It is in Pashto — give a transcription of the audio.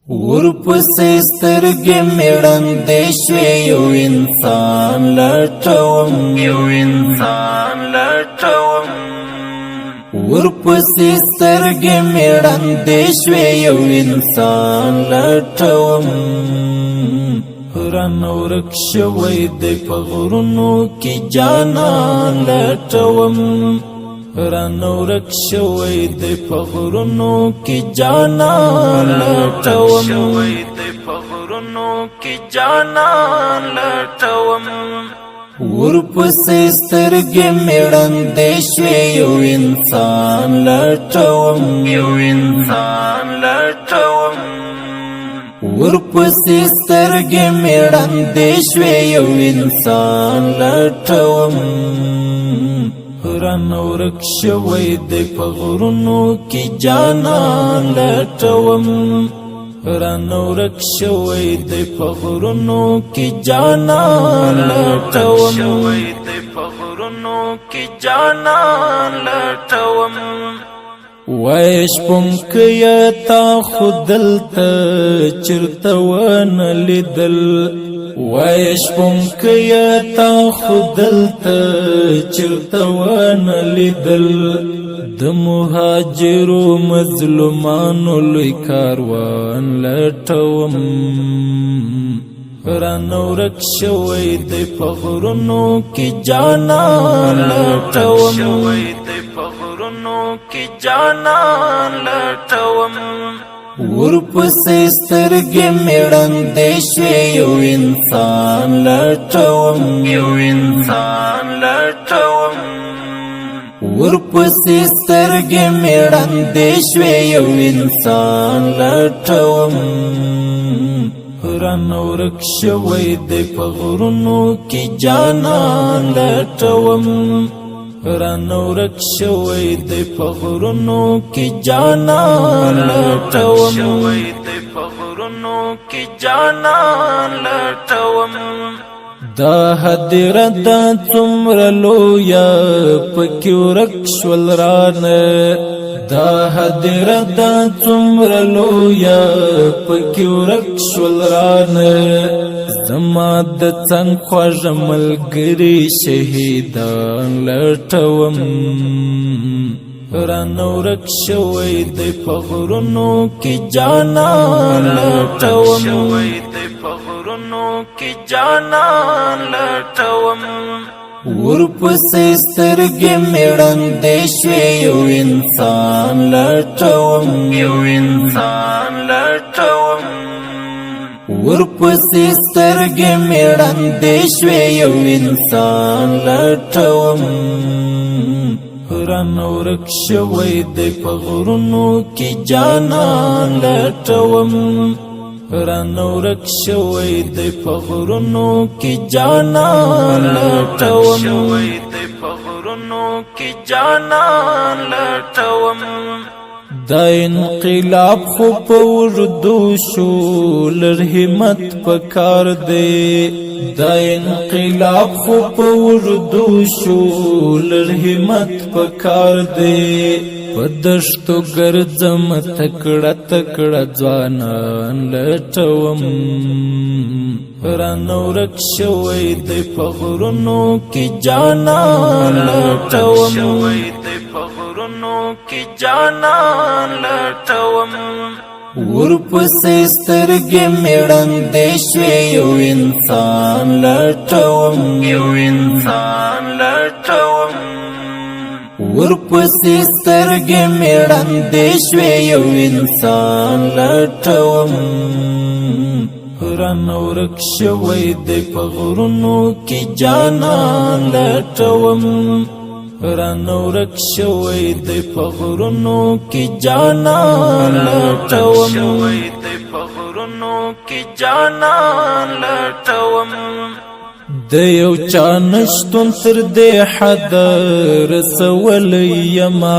ورپسې سترګې مې ړندې شوې یو انسان لټوم ورپسې سترګې مې ړندې شوې یو انسان لټوم رانه ورک شوی دی په غرونو کې جانان لټوم رانه ورک شوی دی په غرونو کې جانان لټوم ورپسې سترګې مې ړندې شوې یو انسان لټوم ورپسې سترګې مې ړندې شوې یو انسان لټوم رانه ورک شوی دی په غرونو کې جانان لټوم رانه ورک شوی دی په غرونو کې جانان لټوم وایش پمکیا تا خودلته چرته ونه لیدل وایش پمکیا تا خودلته چرته ونه لیدل د مهاجرو مظلومانو لوی کاروان لټوم رانه ورک شوی دی په غرونو کې جانان لټوم ورپسې سترګې مې ړندې شوې یو انسان لټوم ورپسې سترګې مې ړندې شوې یو انسان لټوم رانه ورک شوی دی په غرونو کې جانان لټوم رانه ورک شوی دی په غرونو کې جانان لټوم دا هدیره دا څومره لویه پکې ورک شول رانه دا هدیره دا څومره لویه پکې ورک شول رانه زما د څنګ خوږه ملګري شهیدان لټوم رانه ورک شوی دی په غرونو کې جانان لټوم ورپسې سترګې مې ړندې شوې یو انسان لټوم ورپسې سترګې مې ړندې شوې یو انسان لټوم رانه ورک شوی دی په غرونو کې جانان لټوم رانه ورک شوی دی په غرونو کې جانان لټوم دا انقلاب خو په اردو شو لر همت پکار دی دا انقلاب خو په اردو شو لر همت پکار دی په دشتو ګرځم تکړه تکړه ځوانان لټوم رانه ورک شوی دی په غرونو کې جانان لټوم ورپسې سترګې مې ړندې شوې یو انسان لټوم ورپسې سترګې مې ړندې شوې یو انسان لټوم رانه ورک شوی دی په غرونو کې جانان لټوم رانه ورک شوی دی په غرونو کې جانان لټوم د یو چا نشتون تر دې حد رسولی یما